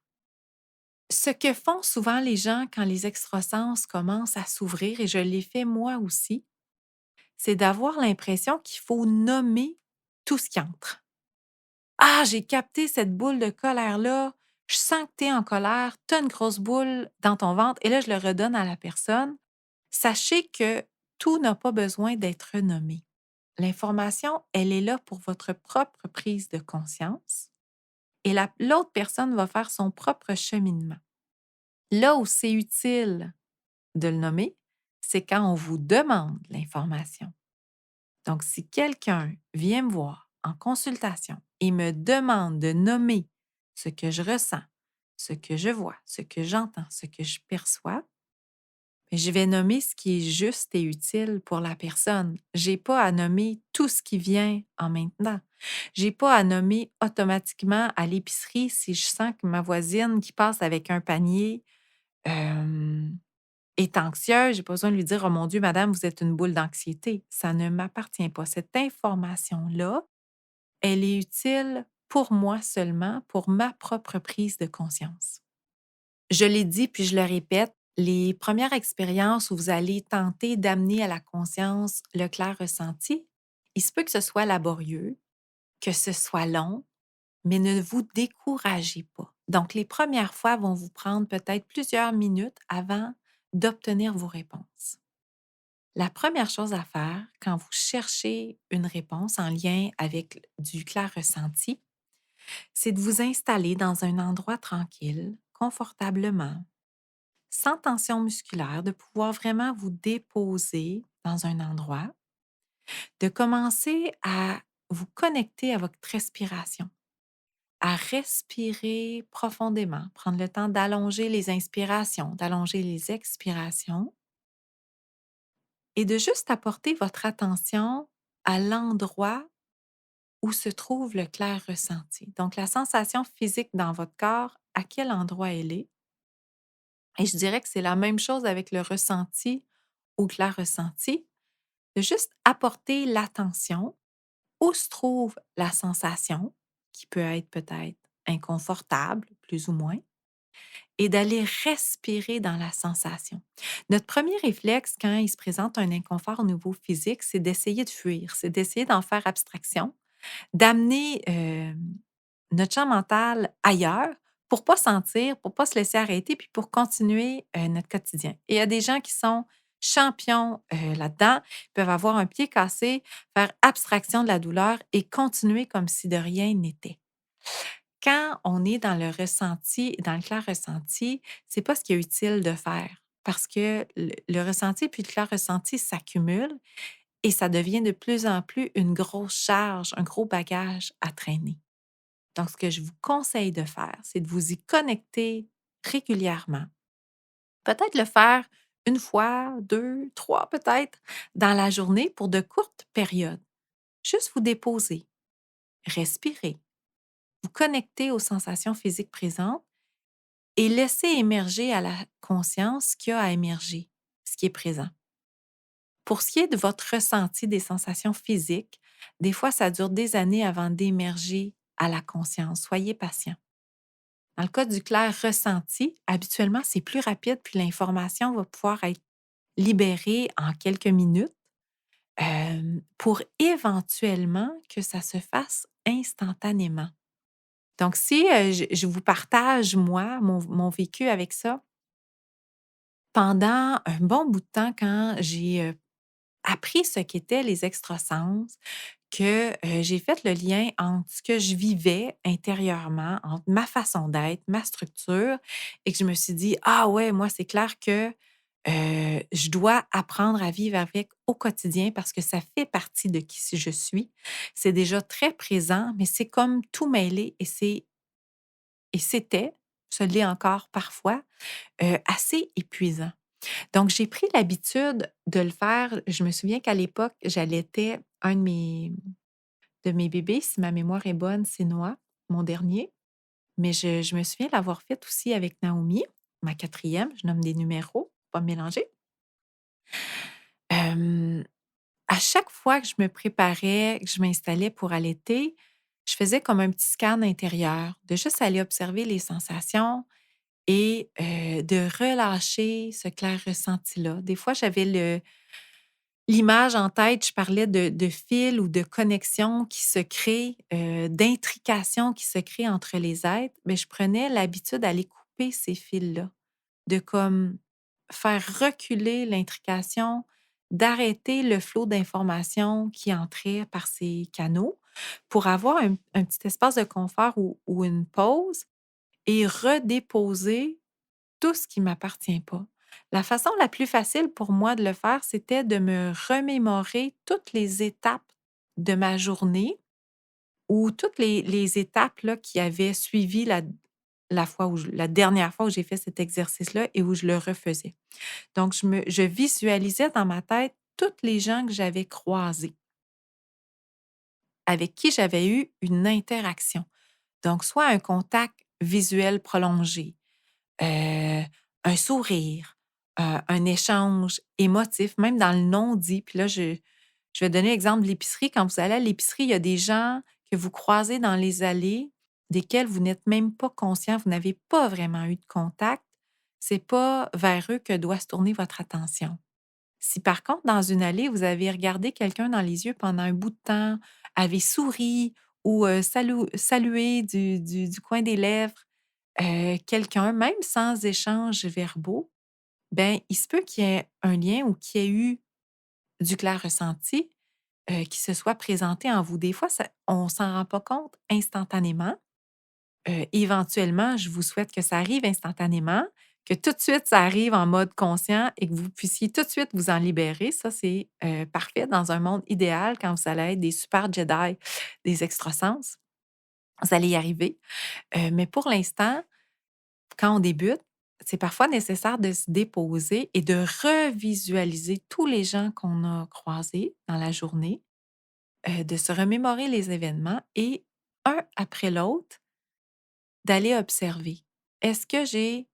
Ce que font souvent les gens quand les extrasens commencent à s'ouvrir, et je l'ai fait moi aussi, c'est d'avoir l'impression qu'il faut nommer tout ce qui entre. «Ah, j'ai capté cette boule de colère-là, je sens que tu es en colère, tu as une grosse boule dans ton ventre» et là, je le redonne à la personne. Sachez que tout n'a pas besoin d'être nommé. L'information, elle est là pour votre propre prise de conscience et l'autre personne va faire son propre cheminement. Là où c'est utile de le nommer, c'est quand on vous demande l'information. Donc, si quelqu'un vient me voir en consultation et me demande de nommer ce que je ressens, ce que je vois, ce que j'entends, ce que je perçois, ben, je vais nommer ce qui est juste et utile pour la personne. J'ai pas à nommer tout ce qui vient en même temps. J'ai pas à nommer automatiquement à l'épicerie si je sens que ma voisine qui passe avec un panier euh, est anxieuse. J'ai pas besoin de lui dire: «Oh mon Dieu, madame, vous êtes une boule d'anxiété». Ça ne m'appartient pas. Cette information-là, elle est utile pour moi seulement, pour ma propre prise de conscience. Je l'ai dit, puis je le répète, les premières expériences où vous allez tenter d'amener à la conscience le clair ressenti, il se peut que ce soit laborieux, que ce soit long, mais ne vous découragez pas. Donc, les premières fois vont vous prendre peut-être plusieurs minutes avant d'obtenir vos réponses. La première chose à faire quand vous cherchez une réponse en lien avec du clair ressenti, c'est de vous installer dans un endroit tranquille, confortablement, sans tension musculaire, de pouvoir vraiment vous déposer dans un endroit, de commencer à vous connecter à votre respiration, à respirer profondément, prendre le temps d'allonger les inspirations, d'allonger les expirations et de juste apporter votre attention à l'endroit où se trouve le clair ressenti. Donc, la sensation physique dans votre corps, à quel endroit elle est. Et je dirais que c'est la même chose avec le ressenti ou clair ressenti, de juste apporter l'attention où se trouve la sensation, qui peut être peut-être inconfortable, plus ou moins, et d'aller respirer dans la sensation. Notre premier réflexe quand il se présente un inconfort au niveau physique, c'est d'essayer de fuir, c'est d'essayer d'en faire abstraction, d'amener, notre champ mental ailleurs pour pas sentir, pour pas se laisser arrêter, puis pour continuer, notre quotidien. Et il y a des gens qui sont champions, là-dedans. Ils peuvent avoir un pied cassé, faire abstraction de la douleur et continuer comme si de rien n'était. Quand on est dans le ressenti, dans le clair ressenti, c'est pas ce qui est utile de faire parce que le ressenti puis le clair ressenti s'accumulent et ça devient de plus en plus une grosse charge, un gros bagage à traîner. Donc, ce que je vous conseille de faire, c'est de vous y connecter régulièrement. Peut-être le faire une fois, 2, 3 peut-être dans la journée pour de courtes périodes. Juste vous déposer, respirer, vous connecter aux sensations physiques présentes et laisser émerger à la conscience ce qui a à émerger, ce qui est présent. Pour ce qui est de votre ressenti des sensations physiques, des fois, ça dure des années avant d'émerger à la conscience. Soyez patient. Dans le cas du clair ressenti, habituellement, c'est plus rapide, puis l'information va pouvoir être libérée en quelques minutes pour éventuellement que ça se fasse instantanément. Donc, si je vous partage, moi, mon vécu avec ça, pendant un bon bout de temps, quand j'ai appris ce qu'étaient les extrasens, que, j'ai fait le lien entre ce que je vivais intérieurement, entre ma façon d'être, ma structure et que je me suis dit: «Ah ouais, moi, c'est clair que, je dois apprendre à vivre avec au quotidien parce que ça fait partie de qui je suis». C'est déjà très présent, mais c'est comme tout mêlé et c'était, ce l'est encore parfois, assez épuisant. Donc, j'ai pris l'habitude de le faire. Je me souviens qu'à l'époque, j'allaitais un de mes bébés, si ma mémoire est bonne, c'est Noah, mon dernier. Mais je me souviens l'avoir fait aussi avec Naomi, ma quatrième. Je nomme des numéros, pour pas me mélanger. Hem, à chaque fois que je me préparais, que je m'installais pour allaiter, je faisais comme un petit scan intérieur, de juste aller observer les sensations et de relâcher ce clair ressenti-là. Des fois, j'avais l'image en tête, je parlais de fils ou de connexions qui se créent, d'intrications qui se créent entre les êtres, mais je prenais l'habitude d'aller couper ces fils-là, de comme faire reculer l'intrication, d'arrêter le flot d'informations qui entrait par ces canaux pour avoir un petit espace de confort ou une pause et redéposer tout ce qui m'appartient pas. La façon la plus facile pour moi de le faire, c'était de me remémorer toutes les étapes de ma journée ou toutes les étapes là, qui avaient suivi la dernière fois où j'ai fait cet exercice-là et où je le refaisais. Donc, je visualisais dans ma tête toutes les gens que j'avais croisés, avec qui j'avais eu une interaction. Donc, soit un contact visuel prolongé, Heu, un sourire, un échange émotif, même dans le non-dit. Puis là, je vais donner l'exemple de l'épicerie. Quand vous allez à l'épicerie, il y a des gens que vous croisez dans les allées, desquels vous n'êtes même pas conscient, vous n'avez pas vraiment eu de contact. C'est pas vers eux que doit se tourner votre attention. Si par contre, dans une allée, vous avez regardé quelqu'un dans les yeux pendant un bout de temps, avez souri ou, salué du coin des lèvres, quelqu'un, même sans échanges verbaux, ben, il se peut qu'il y ait un lien ou qu'il y ait eu du clair ressenti, qui se soit présenté en vous. Des fois, ça on s'en rend pas compte instantanément. Éventuellement, je vous souhaite que ça arrive instantanément, que tout de suite, ça arrive en mode conscient et que vous puissiez tout de suite vous en libérer. Ça, c'est, parfait dans un monde idéal quand vous allez être des super Jedi, des extrasens. Vous allez y arriver. Mais pour l'instant, quand on débute, c'est parfois nécessaire de se déposer et de revisualiser tous les gens qu'on a croisés dans la journée, de se remémorer les événements et un après l'autre, d'aller observer. Est-ce que j'ai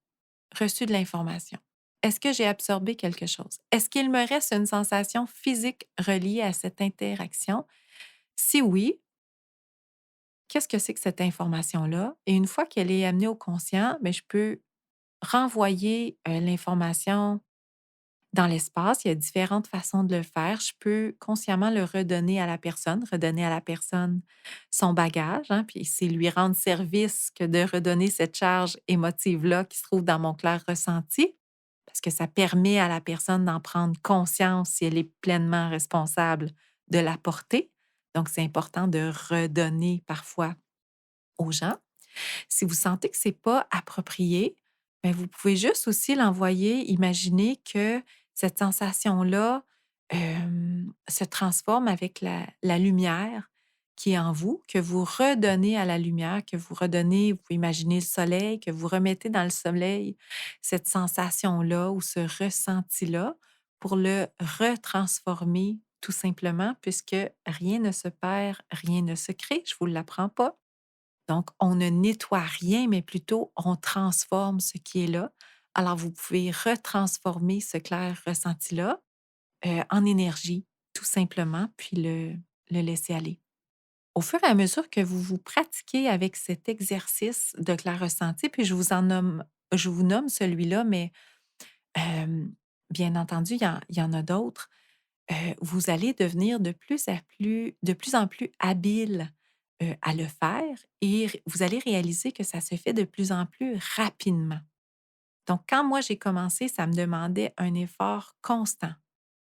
reçu de l'information? Est-ce que j'ai absorbé quelque chose? Est-ce qu'il me reste une sensation physique reliée à cette interaction? Si oui, qu'est-ce que c'est que cette information-là? Et une fois qu'elle est amenée au conscient, ben, je peux renvoyer, l'information dans l'espace. Il y a différentes façons de le faire. Je peux consciemment le redonner à la personne, redonner à la personne son bagage, hein, puis c'est lui rendre service que de redonner cette charge émotive-là qui se trouve dans mon clair ressenti, parce que ça permet à la personne d'en prendre conscience si elle est pleinement responsable de la porter. Donc, c'est important de redonner parfois aux gens. Si vous sentez que c'est pas approprié, ben vous pouvez juste aussi l'envoyer imaginer que cette sensation-là, se transforme avec la lumière qui est en vous, que vous redonnez à la lumière, que vous redonnez vous pouvez imaginer le soleil, que vous remettez dans le soleil cette sensation-là ou ce ressenti-là pour le retransformer tout simplement puisque rien ne se perd, rien ne se crée, je vous l'apprends pas. Donc, on ne nettoie rien, mais plutôt on transforme ce qui est là. Alors, vous pouvez retransformer ce clair ressenti-là en énergie, tout simplement, puis le laisser aller. Au fur et à mesure que vous vous pratiquez avec cet exercice de clair ressenti, puis je vous nomme celui-là, mais euh, bien entendu, il y en a d'autres. Vous allez devenir de plus en plus habile, à le faire et vous allez réaliser que ça se fait de plus en plus rapidement. Donc quand moi j'ai commencé, ça me demandait un effort constant.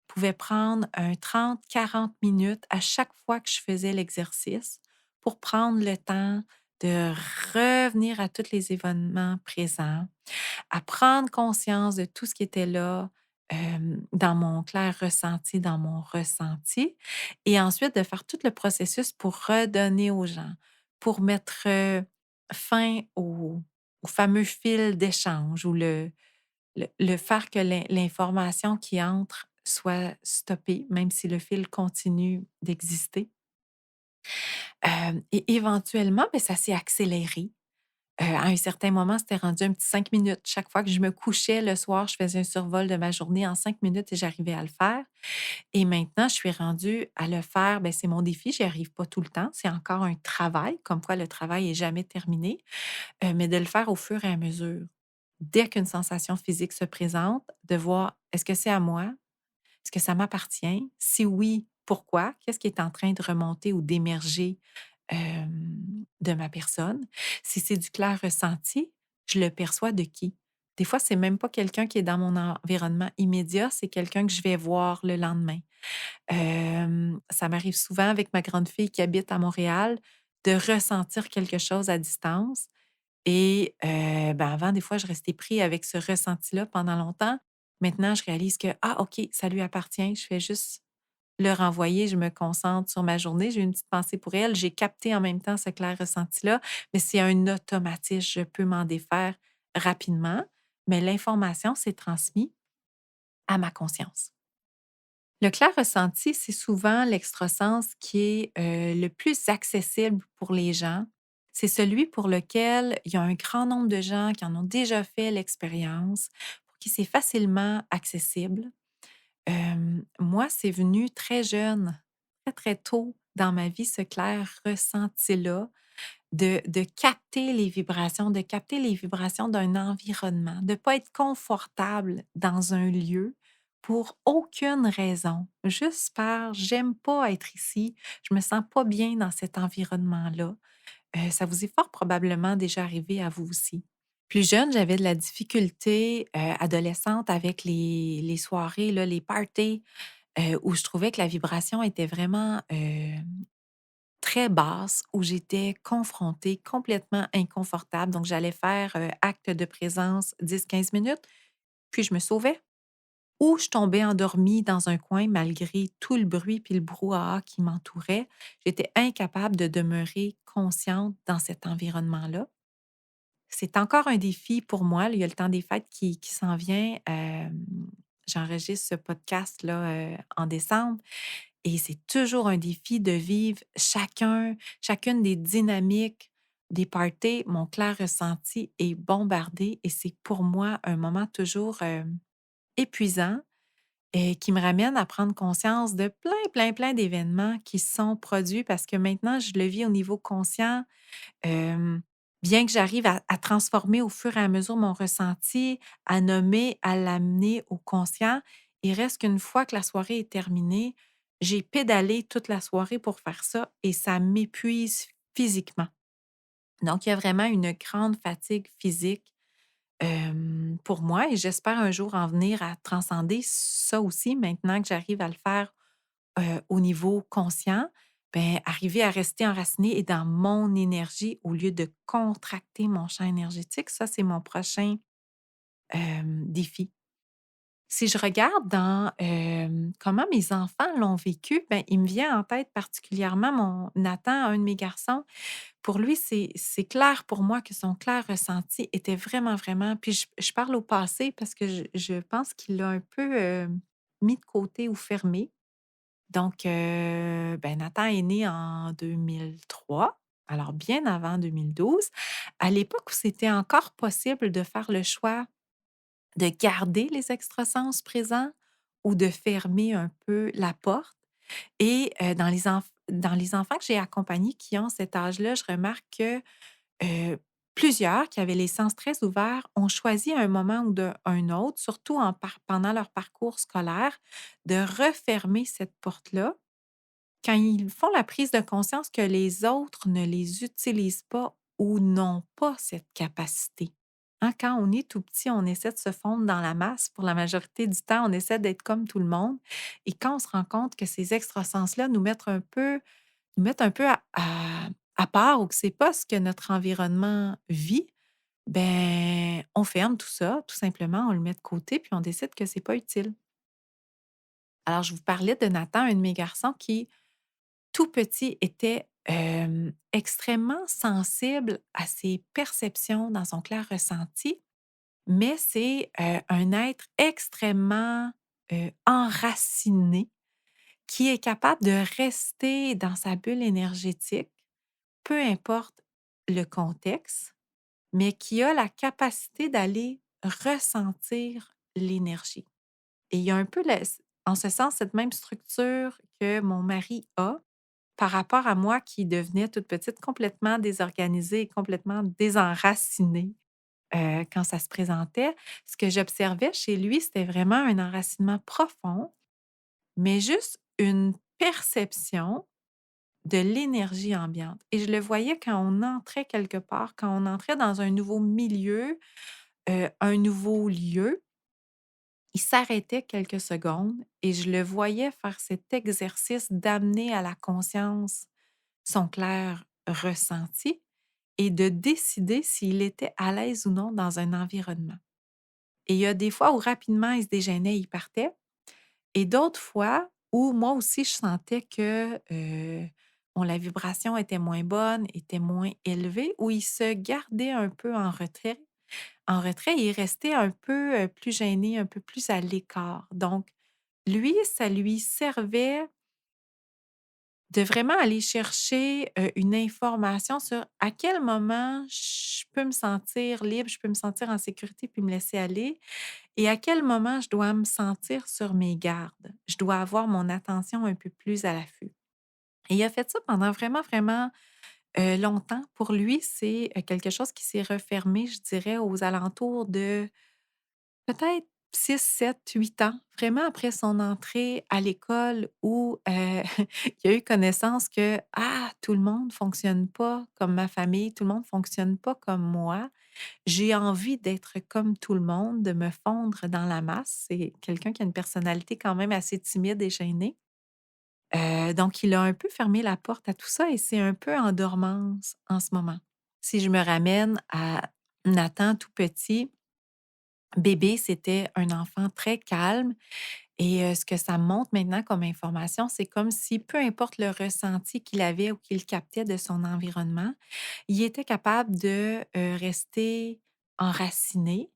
Je pouvais prendre un 30-40 minutes à chaque fois que je faisais l'exercice pour prendre le temps de revenir à tous les événements présents, à prendre conscience de tout ce qui était là, dans mon clair ressenti, dans mon ressenti et ensuite de faire tout le processus pour redonner aux gens, pour mettre, fin au fameux fil d'échange ou le faire que l'information qui entre soit stoppée, même si le fil continue d'exister. Et éventuellement, beh, ça s'est accéléré. À un certain moment, c'était rendu un petit 5 minutes. Chaque fois que je me couchais le soir, je faisais un survol de ma journée en 5 minutes et j'arrivais à le faire. Et maintenant, je suis rendue à le faire, ben, c'est mon défi, j'y arrive pas tout le temps. C'est encore un travail, comme quoi le travail est jamais terminé, mais de le faire au fur et à mesure. Dès qu'une sensation physique se présente, de voir est-ce que c'est à moi? Est-ce que ça m'appartient? Si oui, pourquoi? Qu'est-ce qui est en train de remonter ou d'émerger, de ma personne? Si c'est du clair ressenti, je le perçois de qui? Des fois, c'est même pas quelqu'un qui est dans mon environnement immédiat, c'est quelqu'un que je vais voir le lendemain. Ça m'arrive souvent avec ma grande fille qui habite à Montréal de ressentir quelque chose à distance et ben, avant, des fois, je restais pris avec ce ressenti-là pendant longtemps. Maintenant, je réalise que: «Ah OK, ça lui appartient». Je fais juste le renvoyer, je me concentre sur ma journée, j'ai une petite pensée pour elle, j'ai capté en même temps ce clair ressenti-là, mais c'est un automatisme, je peux m'en défaire rapidement, mais l'information s'est transmise à ma conscience. Le clair ressenti, c'est souvent l'extrasens qui est, le plus accessible pour les gens. C'est celui pour lequel il y a un grand nombre de gens qui en ont déjà fait l'expérience, pour qui c'est facilement accessible. Moi, c'est venu très jeune, très, très tôt dans ma vie, ce clair ressenti-là de capter les vibrations, de capter les vibrations d'un environnement, de ne pas être confortable dans un lieu pour aucune raison, juste par j'aime pas être ici, je me sens pas bien dans cet environnement-là. Ça vous est fort probablement déjà arrivé à vous aussi. Plus jeune, j'avais de la difficulté, adolescente avec les soirées, là, les parties, où je trouvais que la vibration était vraiment, très basse, où j'étais confrontée, complètement inconfortable. Donc j'allais faire, acte de présence 10-15 minutes, puis je me sauvais ou je tombais endormie dans un coin malgré tout le bruit puis le brouhaha qui m'entourait. J'étais incapable de demeurer consciente dans cet environnement-là. C'est encore un défi pour moi, là, il y a le temps des fêtes qui s'en vient. J'enregistre ce podcast-là, en décembre et c'est toujours un défi de vivre chacune des dynamiques des parties. Mon clair ressenti est bombardé et c'est pour moi un moment toujours, épuisant et qui me ramène à prendre conscience de plein, plein, plein d'événements qui sont produits parce que maintenant je le vis au niveau conscient. Bien que j'arrive à transformer au fur et à mesure mon ressenti, à nommer, à l'amener au conscient, il reste qu'une fois que la soirée est terminée, j'ai pédalé toute la soirée pour faire ça et ça m'épuise physiquement. Donc il y a vraiment une grande fatigue physique, pour moi et j'espère un jour en venir à transcender ça aussi maintenant que j'arrive à le faire au niveau conscient, ben, arriver à rester enraciné et dans mon énergie au lieu de contracter mon champ énergétique, ça, c'est mon prochain, défi. Si je regarde dans, comment mes enfants l'ont vécu, ben, il me vient en tête particulièrement mon Nathan, un de mes garçons. Pour lui, c'est clair pour moi que son clair ressenti était vraiment, vraiment puis je parle au passé parce que je pense qu'il l'a un peu, mis de côté ou fermé. Donc, ben, Nathan est né en 2003, alors bien avant 2012, à l'époque où c'était encore possible de faire le choix de garder les extrasens présents ou de fermer un peu la porte et dans les enfants que j'ai accompagnés qui ont cet âge-là, je remarque que, plusieurs qui avaient les sens très ouverts ont choisi à un moment ou de un autre, surtout pendant leur parcours scolaire, de refermer cette porte-là quand ils font la prise de conscience que les autres ne les utilisent pas ou n'ont pas cette capacité. Hein, quand on est tout petit, on essaie de se fondre dans la masse. Pour la majorité du temps, on essaie d'être comme tout le monde. Et quand on se rend compte que ces extrasens-là nous mettent un peu à part ou que c'est pas ce que notre environnement vit, ben, on ferme tout ça, tout simplement, on le met de côté, puis on décide que c'est pas utile. Alors, je vous parlais de Nathan, un de mes garçons qui tout petit, était, extrêmement sensible à ses perceptions dans son clair ressenti, mais c'est, un être extrêmement, enraciné qui est capable de rester dans sa bulle énergétique, peu importe le contexte, mais qui a la capacité d'aller ressentir l'énergie et il y a un peu en ce sens cette même structure que mon mari a, par rapport à moi qui devenais toute petite complètement désorganisée et complètement désenracinée, quand ça se présentait. Ce que j'observais chez lui, c'était vraiment un enracinement profond, mais juste une perception de l'énergie ambiante et je le voyais quand on entrait quelque part, quand on entrait dans un nouveau milieu, un nouveau lieu, il s'arrêtait quelques secondes et je le voyais faire cet exercice d'amener à la conscience son clair ressenti et de décider s'il était à l'aise ou non dans un environnement. Et il y a des fois où rapidement il se dégainait, il partait et d'autres fois où moi aussi je sentais que, bon la vibration était moins bonne, était moins élevée, où il se gardait un peu en retrait et il restait un peu, plus gêné, un peu plus à l'écart. Donc lui, ça lui servait de vraiment aller chercher, une information sur à quel moment je peux me sentir libre, je peux me sentir en sécurité puis me laisser aller et à quel moment je dois me sentir sur mes gardes. Je dois avoir mon attention un peu plus à l'affût et il a fait ça pendant vraiment, vraiment, longtemps. Pour lui, c'est, quelque chose qui s'est refermé, je dirais, aux alentours de peut-être 6, 7, 8 ans, vraiment après son entrée à l'école où, il a eu connaissance que: «Ah, tout le monde fonctionne pas comme ma famille, tout le monde fonctionne pas comme moi. J'ai envie d'être comme tout le monde, de me fondre dans la masse». C'est quelqu'un qui a une personnalité quand même assez timide et gênée. Donc il a un peu fermé la porte à tout ça et c'est un peu en dormance en ce moment. Si je me ramène à Nathan tout petit, bébé, c'était un enfant très calme et ce que ça montre maintenant comme information, c'est comme si peu importe le ressenti qu'il avait ou qu'il captait de son environnement, il était capable de, rester enraciné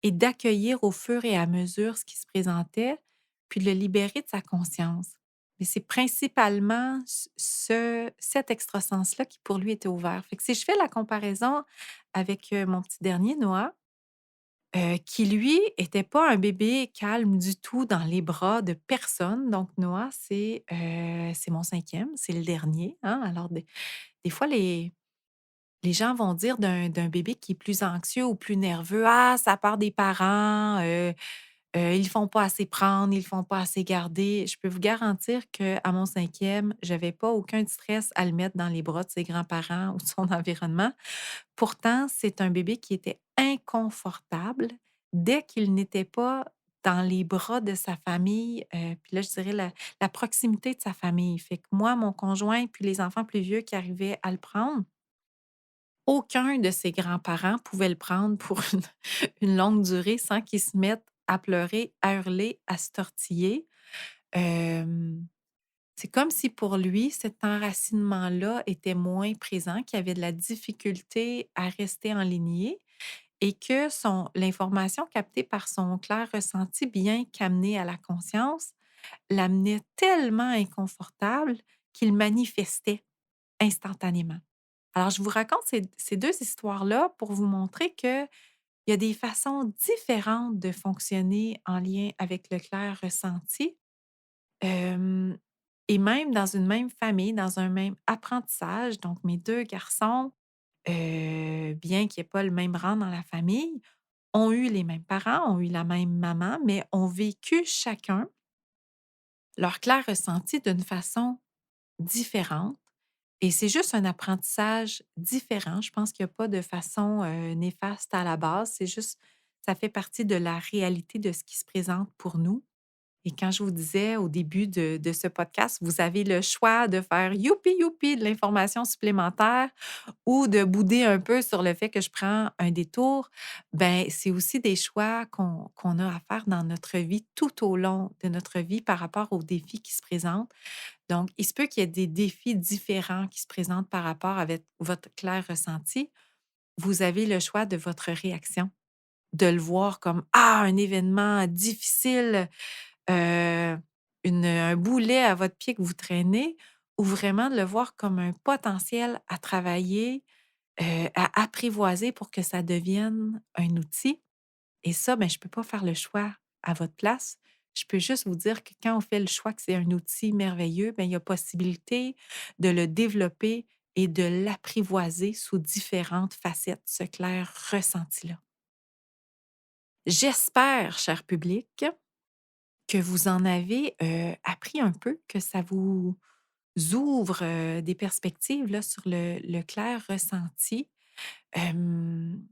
et d'accueillir au fur et à mesure ce qui se présentait, puis de le libérer de sa conscience. Mais c'est principalement cet extrasens-là qui pour lui était ouvert. Fait que si je fais la comparaison avec, mon petit dernier, Noah, qui lui était pas un bébé calme du tout dans les bras de personne. Donc Noah, c'est mon cinquième, c'est le dernier, hein. Alors des fois Les gens vont dire d'un bébé qui est plus anxieux ou plus nerveux: «Ah, ça part des parents, ils font pas assez prendre, ils font pas assez garder». Je peux vous garantir qu'à mon 5e, j'avais pas aucun stress à le mettre dans les bras de ses grands-parents ou de son environnement. Pourtant, c'est un bébé qui était inconfortable dès qu'il n'était pas dans les bras de sa famille, puis là, je dirais la proximité de sa famille. Fait que moi, mon conjoint puis les enfants plus vieux qui arrivaient à le prendre, aucun de ses grands-parents pouvait le prendre pour une longue durée sans qu'il se mette à pleurer, à hurler, à se tortiller. Hem, c'est comme si pour lui, cet enracinement-là était moins présent, qu'il avait de la difficulté à rester en lignée et que l'information captée par son clair ressenti, bien qu'amenée à la conscience, l'amenait tellement inconfortable qu'il manifestait instantanément. Alors, je vous raconte ces 2 histoires-là pour vous montrer qu'il y a des façons différentes de fonctionner en lien avec le clair ressenti, hem et même dans une même famille, dans un même apprentissage. Donc mes 2 garçons, bien qu'il y ait pas le même rang dans la famille, ont eu les mêmes parents, ont eu la même maman, mais ont vécu chacun leur clair ressenti d'une façon différente et c'est juste un apprentissage différent. Je pense qu'il y a pas de façon, néfaste à la base. C'est juste ça fait partie de la réalité de ce qui se présente pour nous et quand je vous disais au début de ce podcast, vous avez le choix de faire «youpi youpi» de l'information supplémentaire ou de bouder un peu sur le fait que je prends un détour, ben, c'est aussi des choix qu'on a à faire dans notre vie tout au long de notre vie par rapport aux défis qui se présentent. Donc, il se peut qu'il y ait des défis différents qui se présentent par rapport avec votre clair ressenti. Vous avez le choix de votre réaction, de le voir comme ah, un événement difficile, heu, un boulet à votre pied que vous traînez, ou vraiment de le voir comme un potentiel à travailler, à apprivoiser pour que ça devienne un outil. Et ça, ben, je peux pas faire le choix à votre place. Je peux juste vous dire que quand on fait le choix que c'est un outil merveilleux, ben, il y a possibilité de le développer et de l'apprivoiser sous différentes facettes, ce clair ressenti-là. J'espère, cher public, que vous en avez, appris un peu, que ça vous ouvre, des perspectives là, sur le clair ressenti. Hem,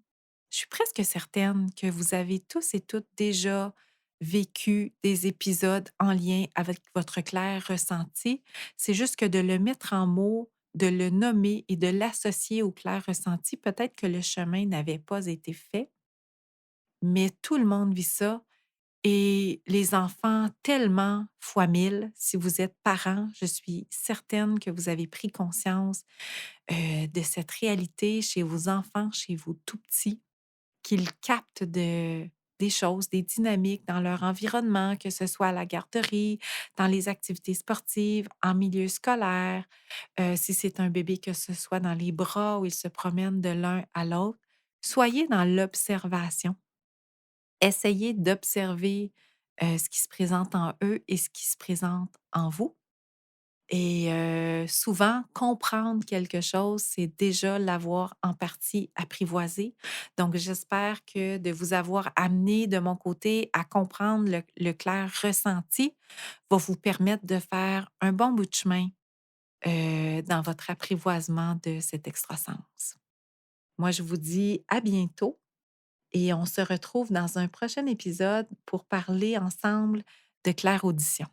je suis presque certaine que vous avez tous et toutes déjà vécu des épisodes en lien avec votre clair ressenti. C'est juste que de le mettre en mots, de le nommer et de l'associer au clair ressenti, peut-être que le chemin n'avait pas été fait, mais tout le monde vit ça et les enfants tellement fois 1000. Si vous êtes parent, je suis certaine que vous avez pris conscience, de cette réalité chez vos enfants, chez vos tout petits, qu'ils captent des choses, des dynamiques dans leur environnement, que ce soit à la garderie, dans les activités sportives, en milieu scolaire, si c'est un bébé, que ce soit dans les bras où ils se promènent de l'un à l'autre. Soyez dans l'observation. Essayez d'observer, ce qui se présente en eux et ce qui se présente en vous. Et souvent, comprendre quelque chose, c'est déjà l'avoir en partie apprivoisé. Donc, j'espère que de vous avoir amené de mon côté à comprendre le clair ressenti va vous permettre de faire un bon bout de chemin, dans votre apprivoisement de cet extrasens. Moi, je vous dis à bientôt et on se retrouve dans un prochain épisode pour parler ensemble de claire audition.